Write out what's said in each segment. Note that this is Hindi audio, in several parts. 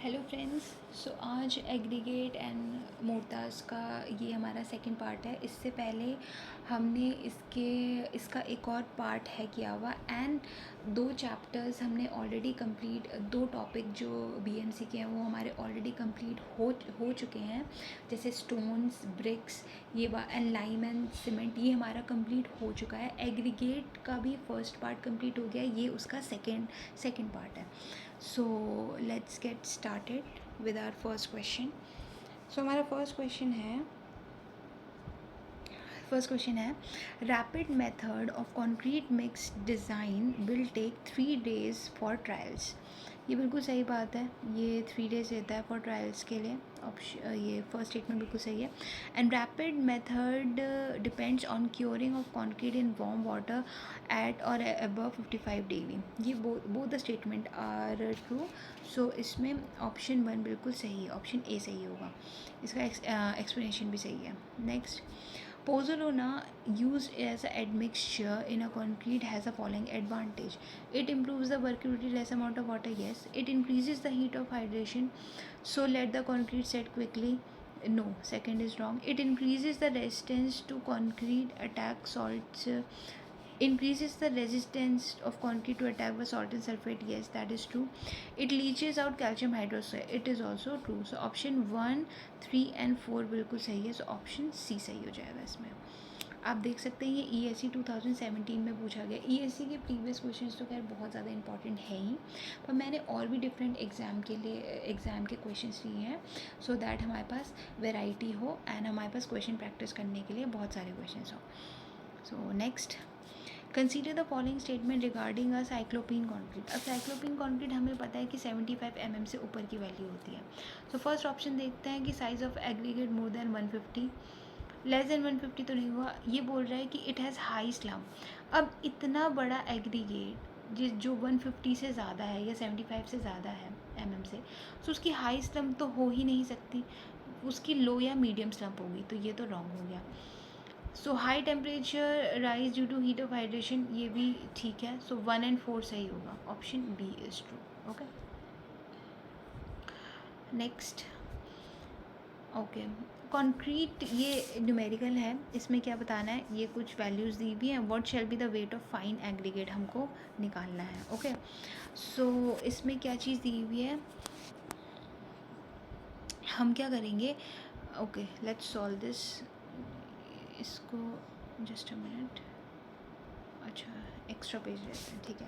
Hello friends. सो आज एग्रीगेट एंड मोर्टार्स का ये हमारा सेकंड पार्ट है। इससे पहले हमने इसका एक और पार्ट है किया हुआ एंड 2 चैप्टर्स हमने ऑलरेडी कंप्लीट, 2 टॉपिक जो बीएमसी के हैं वो हमारे ऑलरेडी कंप्लीट हो चुके हैं, जैसे stones, bricks and lime and cement, ये हमारा कंप्लीट हो चुका है। एग्रीगेट का भी फर्स्ट पार्ट कंप्लीट हो गया, ये उसका सेकंड पार्ट है। So let's get started with our first question. So हमारा फर्स्ट क्वेश्चन है rapid method of concrete mix design will take 3 days for trials. ये बिल्कुल सही बात है, ये 3 days लेता है फॉर ट्रायल्स के लिए। ऑप्शन ये फर्स्ट स्टेटमेंट बिल्कुल सही है। And rapid method depends on curing of concrete in warm water at or above 55 degree. ये both the statement are true. So इसमें ऑप्शन 1 बिल्कुल सही है, ऑप्शन ए सही होगा। इसका एक्सप्लेनेशन भी सही है। Next, Pozzolana used as an admixture in a concrete has a following advantage. It improves the workability, less amount of water, yes. It increases the heat of hydration, so let the concrete set quickly. No, second is wrong. It increases the resistance to concrete attack salts. Increases the resistance of concrete to attack by salt and sulfate, yes, that is true. It leaches out calcium hydroxide, it is also true. So option 1, 3 and 4 बिल्कुल सही है। सो ऑप्शन सी सही हो जाएगा इसमें। आप देख सकते हैं ये ESE 2017 में पूछा गया। ESE के प्रीवियस क्वेश्चंस तो खैर बहुत ज़्यादा इंपॉर्टेंट है ही, पर मैंने और भी डिफरेंट एग्ज़ाम के क्वेश्चंस लिए हैं, सो दैट हमारे पास वैरायटी हो एंड हमारे पास क्वेश्चन प्रैक्टिस करने के लिए बहुत सारे क्वेश्चंस हो। So next, consider the following statement regarding a cyclopean concrete. अब साइक्लोपीन कॉन्क्रीट हमें पता है कि 75 mm से ऊपर की वैल्यू होती है। सो फर्स्ट ऑप्शन देखते हैं कि size of aggregate more than 150, less than 150 तो नहीं हुआ। ये बोल रहा है कि इट हैज़ हाई स्लम। अब इतना बड़ा एग्रीगेट जो 150 से ज़्यादा है या 75 से ज़्यादा है mm से, तो उसकी हाई स्लम तो हो ही नहीं सकती, उसकी लो या मीडियम स्लम होगी, तो ये तो रॉन्ग हो गया। So high temperature rise due to heat of hydration, ये भी ठीक है। सो 1 and 4 सही होगा, option B is true. Okay, next. Okay, concrete ये न्यूमेरिकल है, इसमें क्या बताना है, ये कुछ वैल्यूज़ दी हुई हैं। What shall be the weight of fine aggregate हमको निकालना है। ओके, सो इसमें क्या चीज़ दी हुई है, हम क्या करेंगे। Okay, let's solve this. इसको जस्ट अ मिनट, अच्छा एक्स्ट्रा पेज लेते हैं, ठीक है।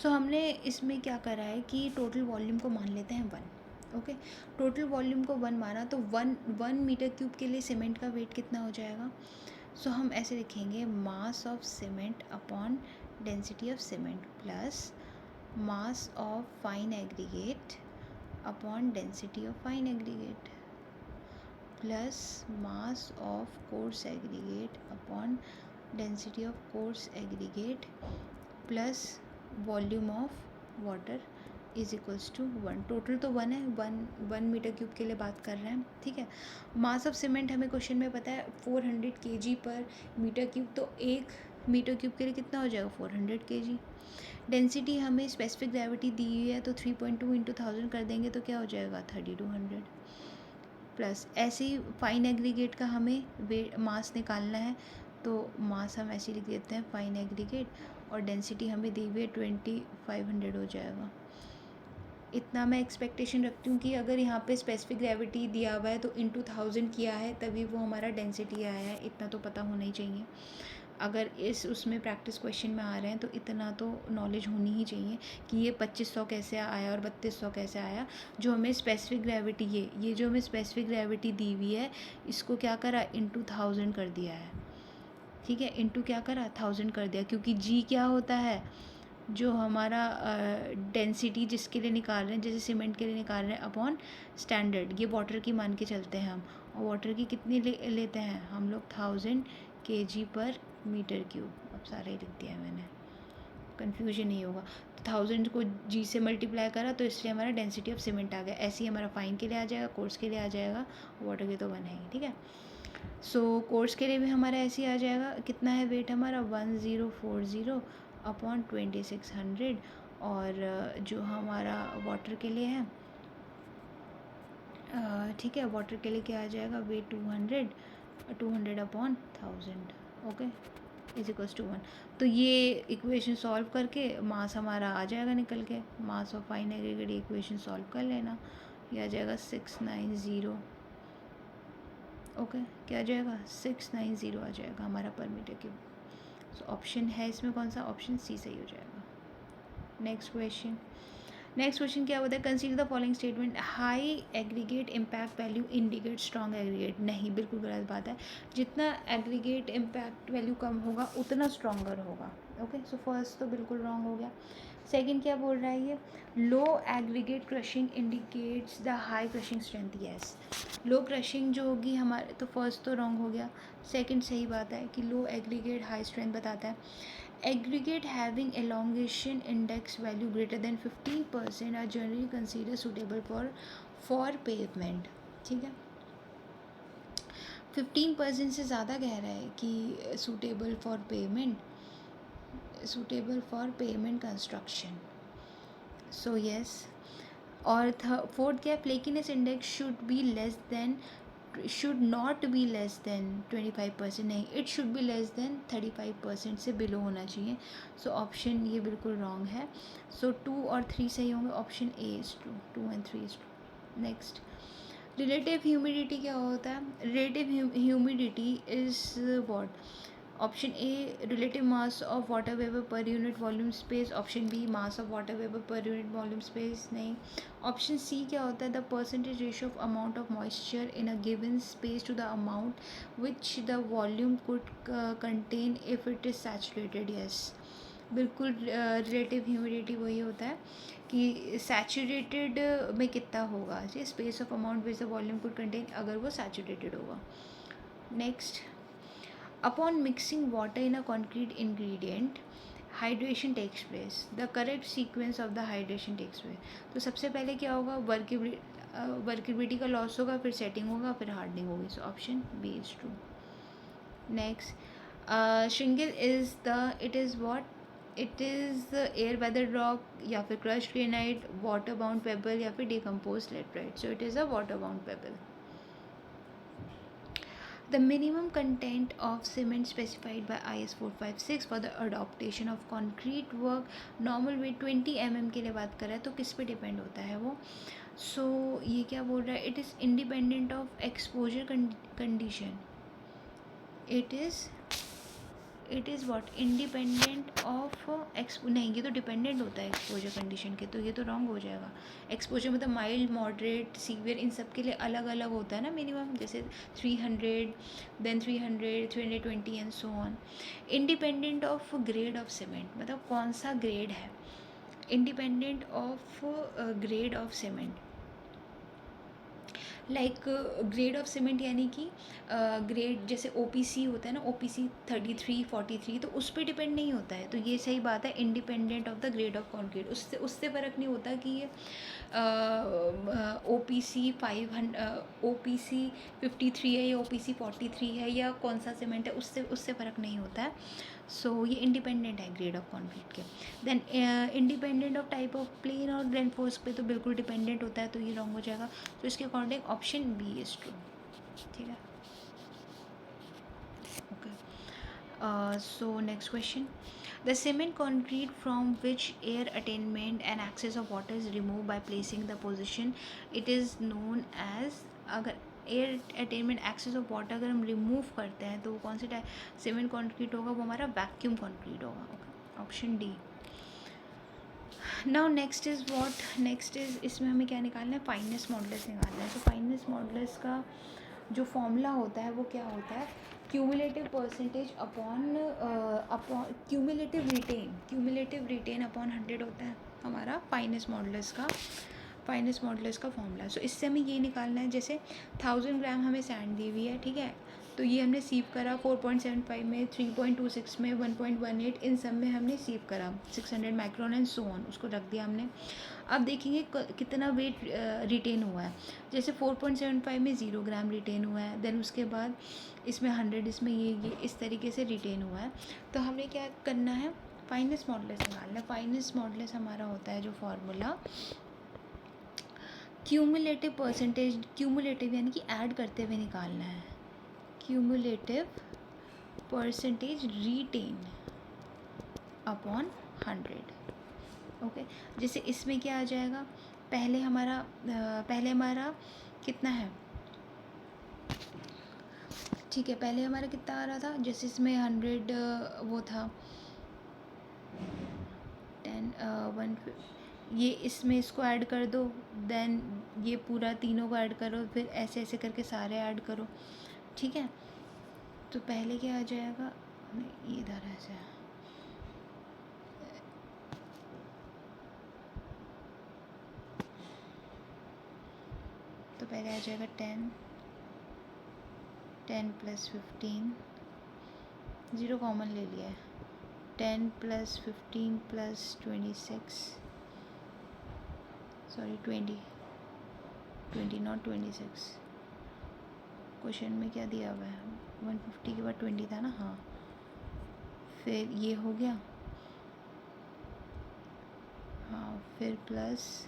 सो हमने इसमें क्या करा है कि टोटल वॉल्यूम को मान लेते हैं 1। ओके, टोटल वॉल्यूम को 1 माना तो 1 मीटर क्यूब के लिए सीमेंट का वेट कितना हो जाएगा। सो हम ऐसे लिखेंगे, mass of cement upon density of cement plus mass of fine aggregate upon density of fine aggregate plus mass of coarse aggregate upon density of coarse aggregate plus volume of water is equals to 1। Total तो 1 है, 1 मीटर क्यूब के लिए बात कर रहे हैं, ठीक है। मास ऑफ सीमेंट हमें क्वेश्चन में पता है 400 kg पर मीटर क्यूब, तो 1 मीटर क्यूब के लिए कितना हो जाएगा, 400 kg। डेंसिटी हमें स्पेसिफिक ग्रेविटी दी हुई है, तो 3.2 इंटू 1000 कर देंगे तो क्या हो जाएगा, 3200। प्लस ऐसे ही फाइन एग्रीगेट का हमें मास निकालना है, तो मास हम ऐसे लिख देते हैं फाइन एग्रीगेट, और डेंसिटी हमें दी हुई है 2500 हो जाएगा। इतना मैं एक्सपेक्टेशन रखती हूँ कि अगर यहाँ पे स्पेसिफिक ग्रेविटी दिया हुआ है तो इंटू 1000 किया है तभी वो हमारा डेंसिटी आया है, इतना तो पता होना ही चाहिए। अगर उसमें प्रैक्टिस क्वेश्चन में आ रहे हैं तो इतना तो नॉलेज होनी ही चाहिए कि ये 2500 कैसे आया और 3200 कैसे आया। जो हमें स्पेसिफिक ग्रेविटी ये जो हमें स्पेसिफिक ग्रेविटी दी हुई है, इसको क्या करा, इंटू 1000 कर दिया है, ठीक है। इंटू क्या करा, 1000 कर दिया, क्योंकि जी क्या होता है, जो हमारा डेंसिटी जिसके लिए निकाल रहे हैं, जैसे सीमेंट के लिए निकाल रहे हैं, अपॉन स्टैंडर्ड, ये वाटर की मान के चलते हैं हम, और वाटर की कितनी लेते हैं हम लोग, 1000 kg पर मीटर क्यूब। अब सारा ही लिख दिया है मैंने, कन्फ्यूजन नहीं होगा। तो 1000 को जी से मल्टीप्लाई करा तो इसलिए हमारा डेंसिटी ऑफ सीमेंट आ गया। ऐसे ही हमारा फाइन के लिए आ जाएगा, कोर्स के लिए आ जाएगा, वाटर के तो 1 है ही, ठीक है। सो कोर्स के लिए भी हमारा ऐसे ही आ जाएगा, कितना है वेट हमारा, 1040 अपॉन 2600, और जो हमारा वाटर के लिए है ठीक है, वाटर के लिए क्या आ जाएगा, weight 200, 200 upon 1000, okay, is equals to 1। तो ये इक्वेशन सॉल्व करके मास हमारा आ जाएगा निकल के, मास of fine aggregate equation solve कर लेना, ये आ जाएगा 690, ओके, क्या आ जाएगा 690 आ जाएगा हमारा पर मीटर क्यूब। सो ऑप्शन है इसमें कौन सा, ऑप्शन सी सही हो जाएगा। नेक्स्ट क्वेश्चन क्या होता है, consider the following statement, high aggregate impact value indicate strong aggregate. नहीं, बिल्कुल गलत बात है, जितना एग्रीगेट इम्पैक्ट वैल्यू कम होगा उतना स्ट्रॉन्गर होगा, ओके। सो फर्स्ट तो बिल्कुल रॉन्ग हो गया। सेकंड क्या बोल रहा है ये, low aggregate crushing indicates the high crushing strength, yes, low crushing जो होगी हमारे, तो फर्स्ट तो रॉन्ग हो गया। सेकंड सही बात है कि लो एग्रीगेट हाई स्ट्रेंथ बताता है। Aggregate having elongation index value greater than 15% are generally considered suitable for pavement, ठीक है। 15% से ज़्यादा कह रहा है कि suitable for pavement construction, so yes। और फोर्थ क्या है, flakiness index should not be less than 25%, नहीं, it should be less than 35% से बिलो होना चाहिए। सो ऑप्शन ये बिल्कुल रॉन्ग है। सो 2 और 3 सही होंगे, option A is true, 2 and 3 is true. Next, relative humidity क्या होता है, relative humidity is what, option A relative mass of water vapour per unit volume space, option B mass of water vapour per unit volume space, नहीं। ऑप्शन सी क्या होता है, the percentage ratio of amount of moisture in a given space to the amount which the volume could contain if it is saturated, yes, बिल्कुल। रिलेटिव ह्यूमिडिटी वही होता है कि सैचुरेटेड में कितना होगा, जी, space of amount which the volume could contain, अगर वो सैचुरेटेड होगा। Next, upon mixing water in a concrete ingredient hydration takes place, the correct sequence of the hydration takes place। तो सबसे पहले क्या होगा, वर्केबिलिटी का लॉस होगा, फिर सेटिंग होगा, फिर हार्डनिंग होगी। So option B is true. Next, shingle is the air weather rock, या फिर crush granite, water bound pebble, या फिर decompose laterite. So it is a water bound pebble. The minimum content of cement specified by IS 456 for the adaptation of concrete work, normal weight 20 mm के लिए बात कर रहा है, तो किस पे डिपेंड होता है वो। सो ये क्या बोल रहा है, it is independent of exposure condition, it is what, independent of नहीं, ये तो डिपेंडेंट होता है एक्सपोजर कंडीशन के, तो ये तो रॉन्ग हो जाएगा। एक्सपोजर मतलब माइल्ड, मॉडरेट, सीवियर, इन सब के लिए अलग अलग होता है ना मिनिमम, जैसे 300, then 300, 320 and so on. Independent of grade of cement मतलब कौन सा ग्रेड है, independent of grade of cement, like grade of cement, यानी कि ग्रेड जैसे OPC होता है ना, OPC 33, 43, तो उस पर डिपेंड नहीं होता है। तो ये सही बात है, independent of the grade of concrete, उससे फ़र्क नहीं होता कि ये OPC 53 है या OPC 43 है या कौन सा सीमेंट है, उससे फ़र्क नहीं होता है। सो ये इंडिपेंडेंट है ग्रेड ऑफ कॉन्क्रीट के। Then independent of type of plain और रेनफोर्स पे तो बिल्कुल डिपेंडेंट होता है, तो ये रॉन्ग हो जाएगा। तो इसके according option B is true, ठीक है, okay. So next question, the cement concrete from which air attainment and access of water is removed by placing the position, it is known as, अगर air entrainment excess of water अगर हम रिमूव करते हैं तो वो कौन सा सीमेंट कॉन्क्रीट होगा, वो हमारा वैक्यूम कॉन्क्रीट होगा, okay, option D. Now next is इसमें हमें क्या निकालना है, फाइनेस मॉडुलस निकालना है। तो फाइनेस मॉडुलस का जो फॉर्मूला होता है वो क्या होता है, cumulative percentage upon cumulative retained upon 100 होता है हमारा फाइनेस मॉडुलस का फॉर्मूला। सो इससे हमें ये निकालना है, जैसे 1000 ग्राम हमें सैंड दी हुई है, ठीक है, तो ये हमने सीव करा 4.75 में, 3.26 में, 1.18, इन सब में हमने सीव करा 600 माइक्रोन एंड सो ऑन, उसको रख दिया हमने। अब देखेंगे कितना वेट रिटेन हुआ है, जैसे 4.75 में 0 ग्राम रिटेन हुआ है, देन उसके बाद इसमें 100, इसमें ये इस तरीके से रिटेन हुआ है। तो हमें क्या करना है, फाइनेस मॉडुलस निकालना है। फाइनेस मॉडुलस हमारा होता है जो फार्मूला, क्यूमुलेटिव परसेंटेज, क्यूमुलेटिव यानी कि ऐड करते हुए निकालना है, cumulative percentage retain upon 100। Okay, जैसे इसमें क्या आ जाएगा, पहले हमारा कितना है, ठीक है, पहले हमारा कितना आ रहा था, जैसे इसमें 100 वो था 10 1, ये इसमें इसको ऐड कर दो, देन ये पूरा तीनों को ऐड करो, फिर ऐसे ऐसे करके सारे ऐड करो, ठीक है। तो पहले क्या आ जाएगा, नहीं ये इधर ऐसे है, तो पहले आ जाएगा 10 प्लस 15, 0 कॉमन ले लिया है, 10 plus 15 plus 26, sorry 20 not 26, question में क्या दिया हुआ है, 150 के बाद 20 था ना, हाँ, फिर ये हो गया, हाँ, फिर plus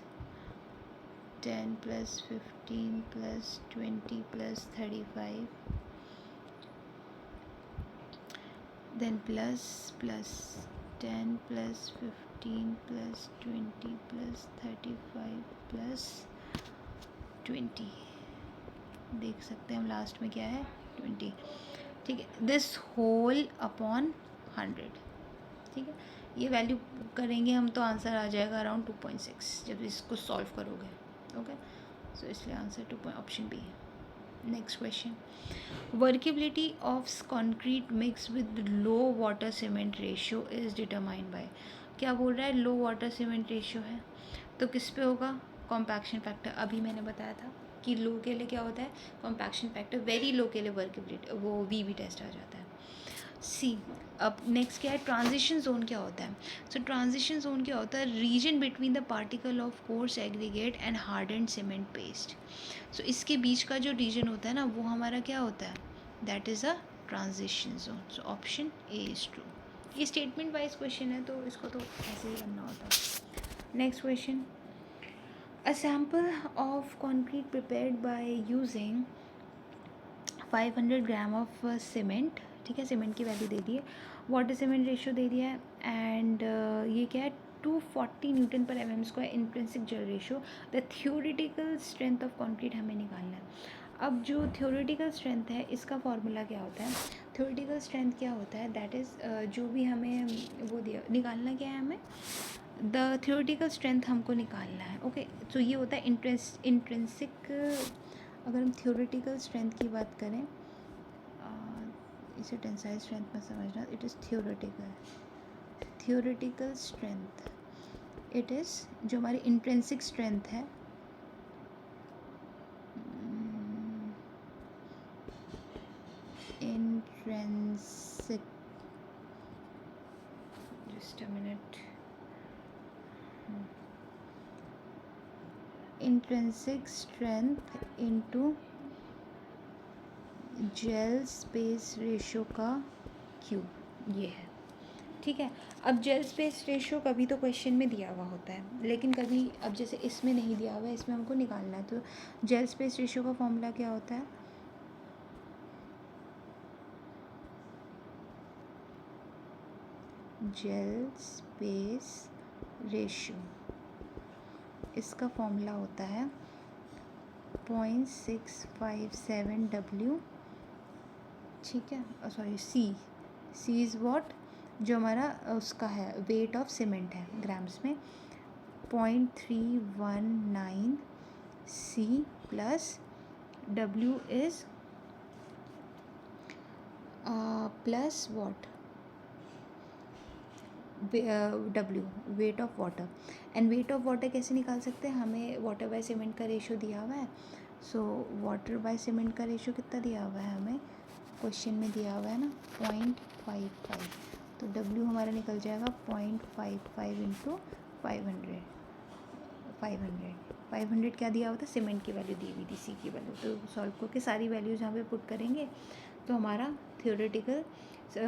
10 plus 15 plus 20 plus 35, then plus 10 plus 15 plus 20 plus 35 plus 20, देख सकते हैं हम लास्ट में क्या है 20, ठीक है। दिस होल अपॉन 100, ठीक है, ये वैल्यू करेंगे हम तो आंसर आ जाएगा अराउंड 2.6 जब इसको सॉल्व करोगे। ओके, सो इसलिए आंसर 2 ऑप्शन बी है। Next question, workability of concrete mix with low water cement ratio is determined by, क्या बोल रहा है, लो वाटर सीमेंट रेशियो है तो किस पे होगा, कॉम्पैक्शन फैक्टर। अभी मैंने बताया था कि लो के लिए क्या होता है कॉम्पैक्शन फैक्टर, वेरी लो के लिए वर्केबिलिटी वो वी टेस्ट आ जाता है। सी, अब नेक्स्ट क्या है, ट्रांजिशन जोन क्या होता है, सो ट्रांजिशन जोन क्या होता है, region between the particle of coarse aggregate and hardened cement paste. So इसके बीच का जो रीजन होता है ना वो हमारा क्या होता है, that is a transition zone. So option A is true. ये स्टेटमेंट वाइज क्वेश्चन है तो इसको तो ऐसे ही करना होता है। Next question, a sample of concrete prepared by using 500 gram of cement, ठीक है, सीमेंट की वैल्यू दे दी है, वाटर सीमेंट रेशियो दे दिया है, एंड ये क्या है 240 न्यूटन पर mm square intrinsic gel ratio, the theoretical strength of concrete हमें निकालना है। अब जो थ्योरेटिकल स्ट्रेंथ है इसका फॉर्मूला क्या होता है, थ्योरेटिकल स्ट्रेंथ क्या होता है, दैट इज़ जो भी हमें वो दिया निकालना क्या है हमें, द थ्योरेटिकल स्ट्रेंथ हमको निकालना है। ओके, तो ये होता है इंट्रेंसिक, अगर हम थ्योरेटिकल स्ट्रेंथ की बात करें, इसे टेंसाइल स्ट्रेंथ में समझना, it is theoretical strength, it is जो हमारी इंट्रेंसिक स्ट्रेंथ है, intrinsic, just a minute, intrinsic strength into gel space ratio का क्यूब, ये है, ठीक है। अब जेल स्पेस रेशियो कभी तो क्वेश्चन में दिया हुआ होता है, लेकिन कभी अब जैसे इसमें नहीं दिया हुआ है, इसमें हमको निकालना है, तो जेल स्पेस रेशियो का फॉर्मूला क्या होता है, जेल स्पेस रेशियो, इसका फॉर्मूला होता है 0.657 W, ठीक है, सॉरी सी इज़ व्हाट, जो हमारा उसका है वेट ऑफ सीमेंट है ग्राम्स में, 0.319 C plus W is plus what, W weight of water, and weight of water कैसे निकाल सकते हैं, हमें वाटर बाय सीमेंट का रेशियो दिया हुआ है, सो वाटर बाय सीमेंट का रेशियो कितना दिया हुआ है हमें क्वेश्चन में दिया हुआ है ना 0.55, तो W हमारा निकल जाएगा 0.55 इंटू 500 क्या दिया हुआ था, सीमेंट की वैल्यू दी हुई थी, C की वैल्यू, तो सॉल्व करके सारी वैल्यूज़ यहाँ पे पुट करेंगे तो हमारा थ्योरेटिकल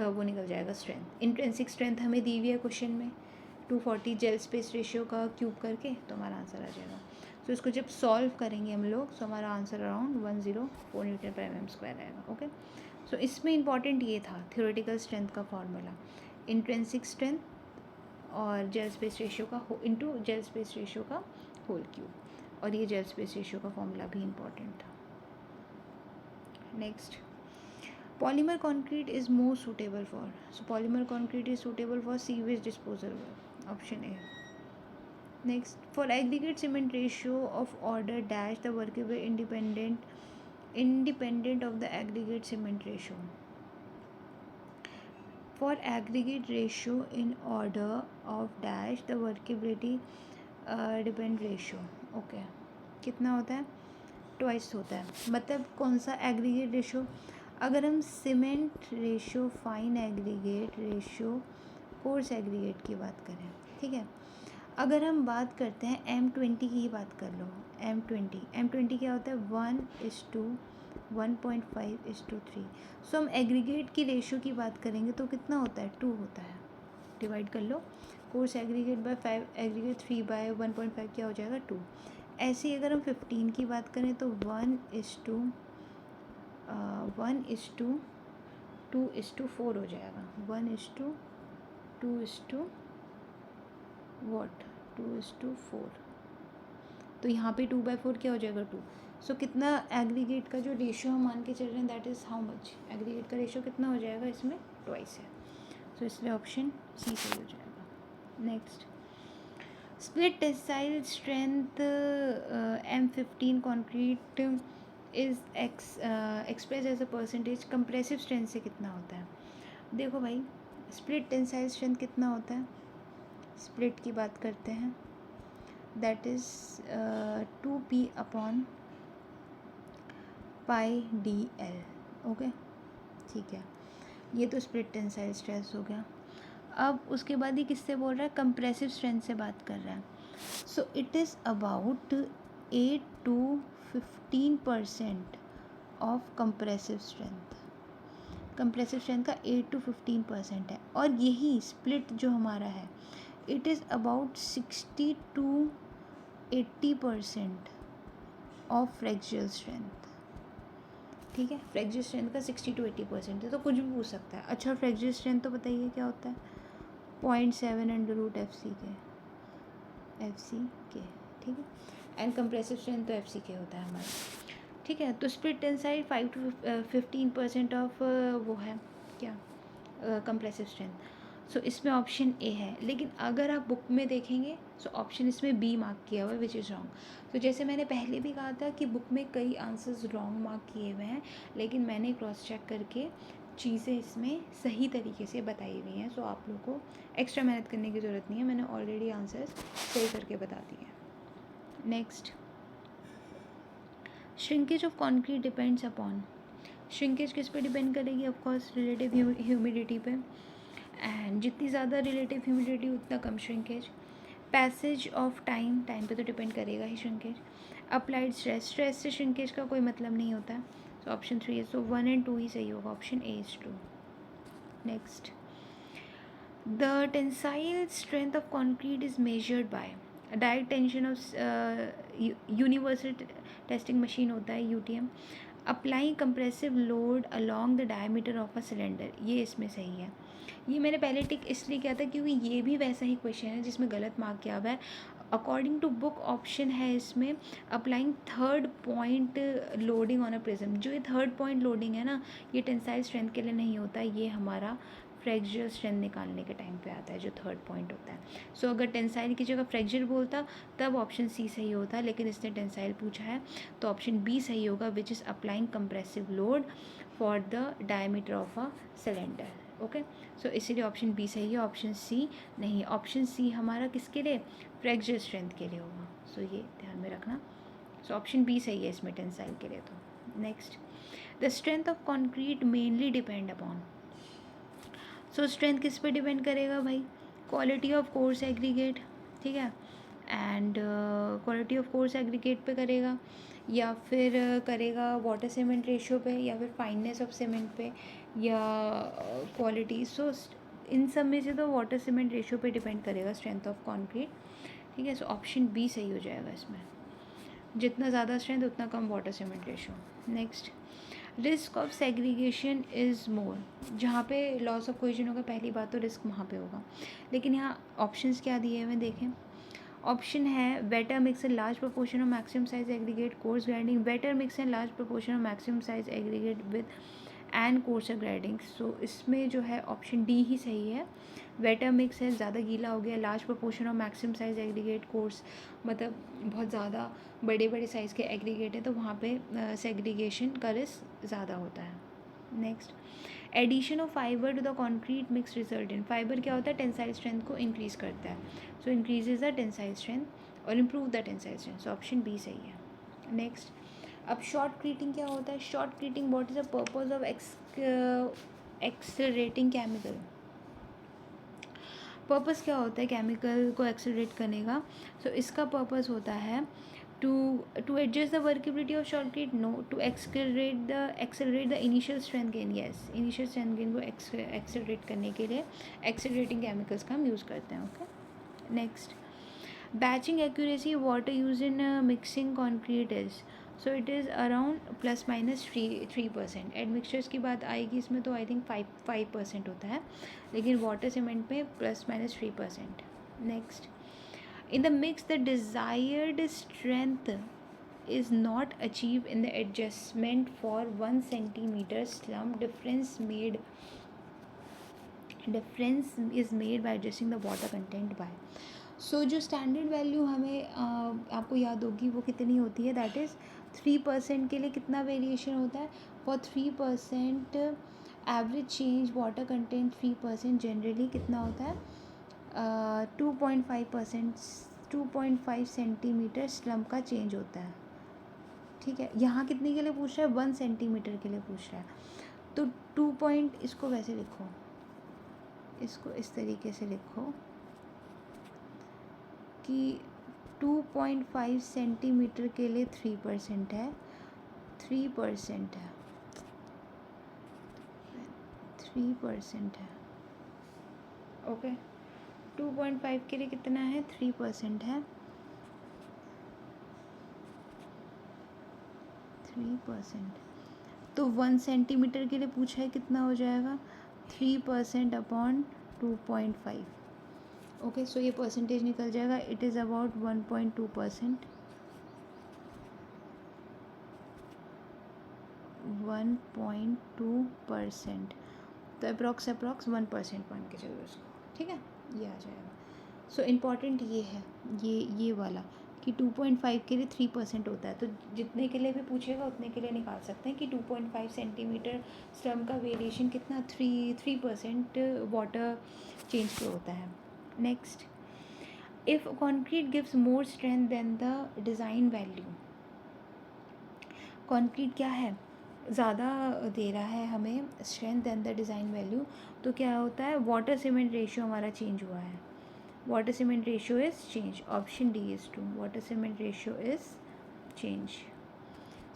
वो निकल जाएगा स्ट्रेंथ। इंट्रेंसिक स्ट्रेंथ हमें दी हुई है क्वेश्चन में 240 जेल स्पेस रेशियो का क्यूब करके तो हमारा आंसर आ जाएगा। तो इसको जब सॉल्व करेंगे हम लोग तो हमारा आंसर अराउंड 104 न्यूटन पर एम स्क्वायर आएगा। ओके, सो इसमें इंपॉर्टेंट ये था थ्योरेटिकल स्ट्रेंथ का फॉर्मूला, इंट्रिंसिक स्ट्रेंथ और जेल स्पेस रेशियो का इंटू जेल स्पेस रेशियो का होल क्यूब, और ये जेल स्पेस रेशियो का फॉर्मूला भी इम्पॉर्टेंट था। Next, polymer concrete is more suitable for, so polymer concrete is suitable for sewage disposal work, option A. Next, for aggregate cement ratio of order dash the workable independent of the aggregate cement ratio. For aggregate ratio in order of dash the workability depend ratio, okay, कितना होता है, ट्वाइस होता है। मतलब कौन सा एग्रीगेट रेशो, अगर हम cement ratio, fine aggregate ratio, coarse aggregate की बात करें, ठीक है, अगर हम बात करते हैं M20 की ही बात कर लो, M20 क्या होता है, 1:1.5:3। सो हम एग्रीगेट की रेशो की बात करेंगे तो कितना होता है, 2 होता है, डिवाइड कर लो, कोर्स एग्रीगेट बाय 5 एग्रीगेट 3/1.5 क्या हो जाएगा, 2। ऐसे ही अगर हम 15 की बात करें तो 1:2:4 हो जाएगा, 1:2:4। तो यहाँ पे 2/4 क्या हो जाएगा, 2। सो कितना एग्रीगेट का जो रेशियो हम मान के चल रहे हैं, that is how much, aggregate का रेशियो कितना हो जाएगा, इसमें ट्वाइस है। सो इसलिए ऑप्शन सी सही हो जाएगा। Next, split tensile strength M15 concrete is express as a percentage compressive strength से कितना होता है। देखो भाई, स्प्लिट टेंसाइल स्ट्रेंथ कितना होता है, स्प्लिट की बात करते हैं, दैट इज़ 2p/πdl, ओके, ठीक है, ये तो स्प्लिट टेंसाइल स्ट्रेस हो गया। अब उसके बाद ही किससे बोल रहा है, कंप्रेसिव स्ट्रेंथ से बात कर रहा है। सो it is about 8 to 15% of compressive strength. Compressive strength का 8 to 15% है, और यही स्प्लिट जो हमारा है, it is about 60 to 80% of fractural strength, ठीक है, फ्रैक्चरल स्ट्रेंथ का 60 to 80% है, तो कुछ भी पूछ सकता है। अच्छा, फ्रैक्चरल स्ट्रेंथ तो बताइए क्या होता है, 0.7 FC के, ठीक है, एंड कंप्रेसिव स्ट्रेंथ तो FC के होता है हमारा, ठीक है। तो स्प्लिट टेंसाइल 5 to 15% ऑफ वो है क्या, कंप्रेसिव स्ट्रेंथ। सो इसमें ऑप्शन ए है, लेकिन अगर आप बुक में देखेंगे सो ऑप्शन इसमें बी मार्क किया हुआ है, विच इज़ रॉन्ग। तो जैसे मैंने पहले भी कहा था कि बुक में कई आंसर्स रॉन्ग मार्क किए हुए हैं, लेकिन मैंने क्रॉस चेक करके चीज़ें इसमें सही तरीके से बताई हुई हैं। सो आप लोग को एक्स्ट्रा मेहनत करने की ज़रूरत नहीं है, मैंने ऑलरेडी आंसर्स सही करके बता दिए हैं। Next, shrinkage of concrete depends upon, shrinkage किस पे डिपेंड करेगी, ऑफकोर्स रिलेटिव ह्यूमिडिटी पे, एंड जितनी ज़्यादा रिलेटिव ह्यूमिडिटी उतना कम श्रिंकेज। पैसेज ऑफ टाइम पे तो डिपेंड करेगा ही श्रिंकेज। अप्लाइड स्ट्रेस से श्रिंकेज का कोई मतलब नहीं होता है। सो ऑप्शन 3 है, सो 1 and 2 ही सही होगा, option A is true. Next, the tensile strength of concrete is measured by direct tension of universal testing machine होता है UTM, applying compressive load along the diameter of a cylinder, ये इसमें सही है। ये मैंने पहले टिक इसलिए किया था क्योंकि ये भी वैसा ही क्वेश्चन है जिसमें गलत मार्क किया हुआ है। अकॉर्डिंग टू बुक ऑप्शन है इसमें applying third point loading on a prism. जो ये थर्ड पॉइंट लोडिंग है ना, ये टेंसाइल स्ट्रेंथ के लिए नहीं होता, ये हमारा फ्रैक्चरल स्ट्रेंथ निकालने के टाइम पे आता है, जो थर्ड पॉइंट होता है। सो अगर टेंसाइल की जगह फ्रैक्चर बोलता तब ऑप्शन सी सही होता, लेकिन इसने टेंसाइल पूछा है तो ऑप्शन बी सही होगा, which is applying compressive load for the diameter of a cylinder. Okay, so इसीलिए ऑप्शन बी सही है, ऑप्शन सी नहीं। ऑप्शन सी हमारा किसके लिए, फ्रैक्चरल स्ट्रेंथ के लिए होगा। सो ये ध्यान में रखना। सो ऑप्शन बी सही है इसमें टेंसाइल के लिए। तो next, the strength of concrete mainly depend upon, so strength किस पे डिपेंड करेगा भाई, क्वालिटी ऑफ कोर्स एग्रीगेट, ठीक है, and quality of coarse aggregate पे करेगा, या फिर करेगा वाटर सीमेंट रेशियो पे, या फिर फाइननेस ऑफ सीमेंट पे, या क्वालिटी। सो इन सब में से तो वाटर सीमेंट रेशियो पे डिपेंड करेगा स्ट्रेंथ ऑफ कंक्रीट, ठीक है। सो ऑप्शन बी सही हो जाएगा इसमें, जितना ज़्यादा स्ट्रेंथ उतना कम water cement ratio. Next, risk of segregation is more, जहाँ पे लॉस ऑफ कोहेजन होगा पहली बात तो रिस्क वहाँ पे होगा, लेकिन यहाँ ऑप्शंस क्या दिए हुए देखें। ऑप्शन है better mix and large proportion of maximum size aggregate coarse grinding, better mix and large proportion of maximum size aggregate with and coarser grinding. So इसमें जो है ऑप्शन डी ही सही है। बेटर मिक्स है, ज़्यादा गीला हो गया, large proportion of maximum size aggregate course, मतलब बहुत ज़्यादा बड़े बड़े साइज़ के एग्रीगेट है तो वहाँ पे सेग्रीगेशन का रिस्क ज़्यादा होता है। Next, addition of fibre to the concrete mix result in, fibre क्या होता है, टेंसाइल स्ट्रेंथ को इंक्रीज़ करता है, so increases the tensile strength और improve the tensile strength, so option B सही है। नेक्स्ट, अब शॉर्ट क्रीटिंग क्या होता है, shotcreting what is the purpose of accelerating chemical, purpose क्या होता है केमिकल को एक्सेलरेट करने का। सो इसका पर्पस होता है to adjust the workability of shotcrete, no, to accelerate the initial strength gain, yes, initial strength gain को एक्सेलरेट करने के लिए एक्सेलरेटिंग केमिकल्स का हम यूज़ करते हैं। Okay. Next, batching accuracy water use in mixing concrete is, so it is around +-3%। Admixtures की बात आएगी इसमें तो आई थिंक 5% होता है, लेकिन वाटर सीमेंट में +-3%। Next, in the mix the desired strength is not achieved in the adjustment for 1 centimeter slump, difference is made by adjusting the water content by, so जो स्टैंडर्ड वैल्यू हमें आपको याद होगी वो कितनी होती है, दैट इज़ 3% के लिए कितना वेरिएशन होता है, for 3% average change water content 3% generally कितना होता है, 2.5%, 2.5 सेंटीमीटर स्लम्प का चेंज होता है, ठीक है। यहाँ कितने के लिए पूछ रहा है, 1 सेंटीमीटर के लिए पूछ रहा है, तो 2 इसको वैसे लिखो, इसको इस तरीके से लिखो कि 2.5 सेंटीमीटर के लिए 3% है, 3% है, 3% है, ओके। 2.5 के लिए कितना है, 3% है, 3%, तो 1 सेंटीमीटर के लिए पूछा है कितना हो जाएगा, 3% अपॉन 2.5, ओके। सो ये परसेंटेज निकल जाएगा, इट इज़ अबाउट 1.2%, 1.2%, तो अप्रॉक्स 1% मान के चलो उसको, ठीक है, ये आ जाएगा। सो इम्पॉर्टेंट ये है, ये वाला कि 2.5 के लिए 3% होता है, तो जितने के लिए भी पूछेगा उतने के लिए निकाल सकते हैं कि 2.5 सेंटीमीटर स्लम का वेरिएशन कितना, 3% वाटर चेंज पे होता है। Next, if concrete gives more strength than the design value, concrete क्या है, ज़्यादा दे रहा है हमें strength than the design value, तो क्या होता है, वाटर सीमेंट रेशियो हमारा चेंज हुआ है, water cement ratio is change, option D is true, water cement ratio is change.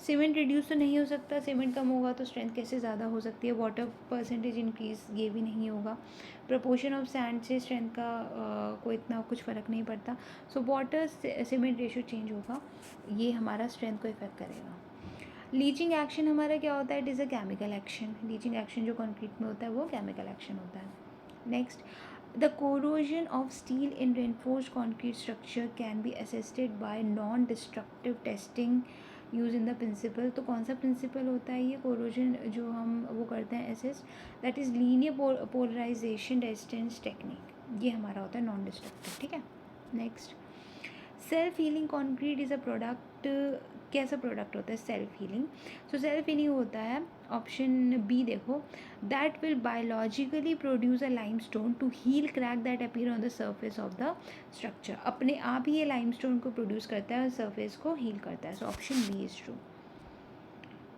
Cement reduce तो नहीं हो सकता, सीमेंट कम होगा तो स्ट्रेंथ कैसे ज़्यादा हो सकती है, वाटर परसेंटेज इंक्रीज़ ये भी नहीं होगा, प्रपोर्शन ऑफ सैंड से स्ट्रेंथ का कोई इतना कुछ फ़र्क नहीं पड़ता, so water cement ratio change होगा, ये हमारा स्ट्रेंथ को इफेक्ट करेगा। लीचिंग एक्शन हमारा क्या होता है, it is a chemical action, leaching action जो कंक्रीट में होता है वो केमिकल एक्शन होता है। Next, the corrosion of steel in reinforced concrete structure can be assisted by non destructive testing use in the principle, तो कौन सा प्रिंसिपल होता है ये कोरोजन जो हम वो करते हैं assist, that is linear polarisation resistance technique, ये हमारा होता है नॉन डिस्ट्रक्टिव, ठीक है। Next, self healing concrete is a product, कैसा प्रोडक्ट होता है self healing, so self healing होता है, ऑप्शन बी देखो, that will biologically produce a limestone to heal crack that appear on the surface of the structure, अपने आप ही ये लाइमस्टोन को प्रोड्यूस करता है और सर्फेस को हील करता है, so option B is true.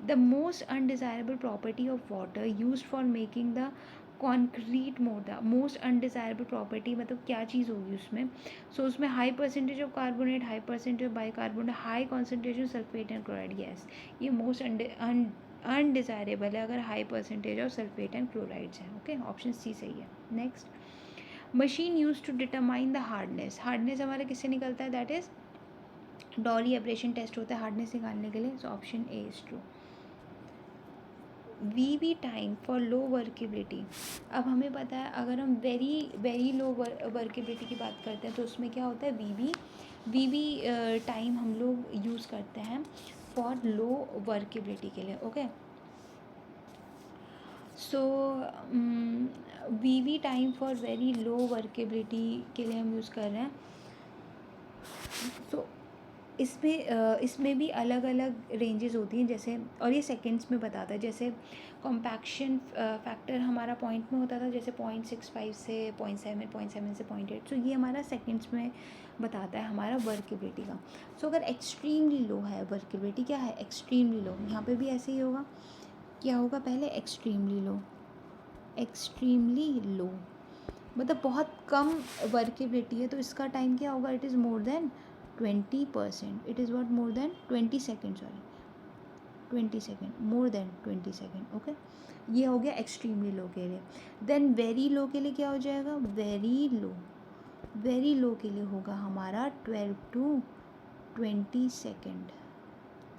The most undesirable property of water use for making the concrete mortar, most undesirable property मतलब क्या चीज़ होगी उसमें, सो उसमें high percentage of carbonate, high percentage of bicarbonate, high concentration sulphate and chloride, yes, ये मोस्ट अनडिज़ायरेबल है अगर high percentage of sulphate and chlorides हैं। ओके, ऑप्शन सी सही है। Next, machine use to determine the hardness. Hardness हमारा किससे निकलता है? That is Dorry abrasion test होता है हार्डनेस निकालने के लिए। So option A is true. V time for low workability. अब हमें पता है अगर हम वेरी लो वर्केबिलिटी की बात करते हैं तो उसमें क्या होता है? वी टाइम हम लोग यूज़ करते हैं फॉर लो वर्केबिलिटी के लिए। Okay, so V time for very low workability के लिए हम यूज़ कर रहे हैं। सो इसमें भी अलग अलग रेंजेस होती हैं, जैसे, और ये सेकंड्स में बताता है। जैसे कॉम्पैक्शन फैक्टर हमारा पॉइंट में होता था, जैसे 0.65 से 0.7, 0.7 से 0.8। सो ये हमारा सेकंड्स में बताता है हमारा वर्केबिलिटी का। सो अगर एक्सट्रीमली लो है वर्केबिलिटी, क्या है? Extremely low. यहाँ पे भी ऐसे ही होगा। क्या होगा पहले? Extremely low. एक्सट्रीमली लो मतलब बहुत कम वर्केबिलिटी है, तो इसका टाइम क्या होगा? It is more than 20%। It is what? More than 20 second, sorry 20 second, more than 20 second. Okay, ये हो गया एक्सट्रीमली लो के लिए। देन वेरी लो के लिए क्या हो जाएगा? वेरी लो के लिए होगा हमारा 12 to 20 सेकेंड।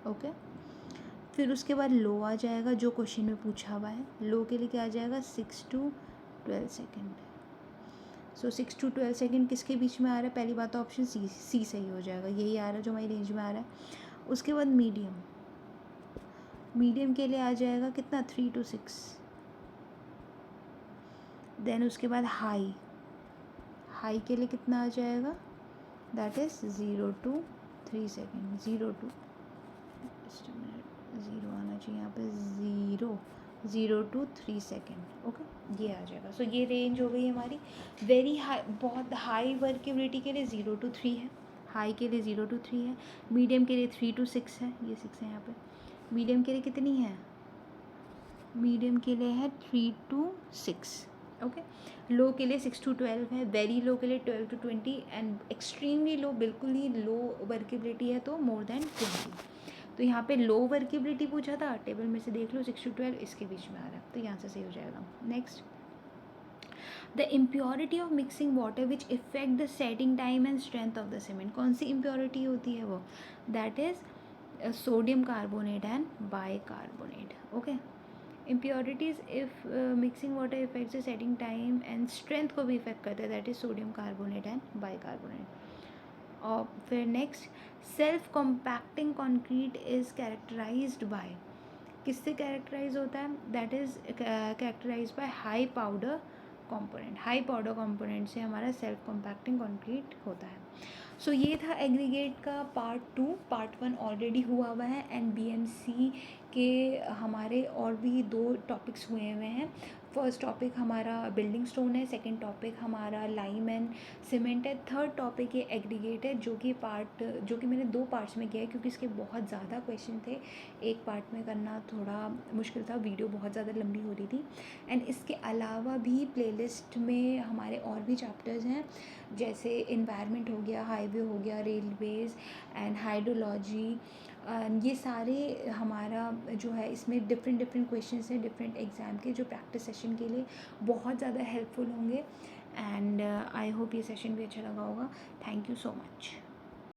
ओके, फिर उसके बाद लो आ जाएगा जो क्वेश्चन में पूछा हुआ है। लो के लिए क्या आ जाएगा? 6 to 12 second. So 6 to 12 second किसके बीच में आ रहा है? पहली बात तो ऑप्शन सी सही हो जाएगा, यही आ रहा है जो हमारी रेंज में आ रहा है। उसके बाद मीडियम के लिए आ जाएगा कितना? 3 to 6। देन उसके बाद हाई के लिए कितना आ जाएगा? That is 0 to 3 second. 0 आना चाहिए यहाँ पे, 0 to 3 सेकेंड। ओके, ये आ जाएगा। सो ये रेंज हो गई हमारी। वेरी हाई, बहुत हाई वर्केबिलिटी के लिए 0 to 3 है, हाई के लिए 0 to 3 है, मीडियम के लिए 3 to 6 है, ये 6 है यहाँ पे। मीडियम के लिए कितनी है? मीडियम के लिए है 3 to 6। ओके, लो के लिए 6 to 12 है, वेरी लो के लिए 12 to 20, एंड एक्सट्रीमली लो, बिल्कुल ही लो वर्केबिलिटी है तो मोर देन 20। तो यहाँ पे लो वर्केबिलिटी पूछा था, टेबल में से देख लो 6 to 12 इसके बीच में आ रहा है, तो यहाँ से सही हो जाएगा। Next, the impurity of mixing water which affect the setting time and strength of the cement. कौन सी इम्प्योरिटी होती है वो? That is sodium carbonate and bicarbonate. Okay, impurities if mixing water affects the setting time and strength को भी इफेक्ट करता है, that is sodium carbonate and bicarbonate. और फिर next, self compacting concrete is characterised by, किससे कैरेक्टराइज होता है? That is characterise bye high powder component. High powder component से हमारा सेल्फ कॉम्पैक्टिंग कॉन्क्रीट होता है। सो ये था एग्रीगेट का पार्ट 2। पार्ट 1 ऑलरेडी हुआ है, एंड BMC के हमारे और भी 2 टॉपिक्स हुए हैं। फर्स्ट टॉपिक हमारा बिल्डिंग स्टोन है, सेकंड टॉपिक हमारा लाइम एंड सीमेंट है, थर्ड टॉपिक ये एग्रीगेट है, जो कि मैंने 2 पार्ट्स में किया है क्योंकि इसके बहुत ज़्यादा क्वेश्चन थे। एक पार्ट में करना थोड़ा मुश्किल था, वीडियो बहुत ज़्यादा लंबी हो रही थी। एंड इसके अलावा भी प्लेलिस्ट में हमारे और भी चैप्टर्स हैं, जैसे इन्वायरमेंट हो गया, हाईवे हो गया, रेलवेज़ एंड हाइड्रोलॉजी। ये सारे हमारा जो है इसमें डिफरेंट क्वेश्चंस हैं डिफरेंट एग्ज़ाम के, जो प्रैक्टिस सेशन के लिए बहुत ज़्यादा हेल्पफुल होंगे। एंड आई होप ये सेशन भी अच्छा लगा होगा। Thank you so much.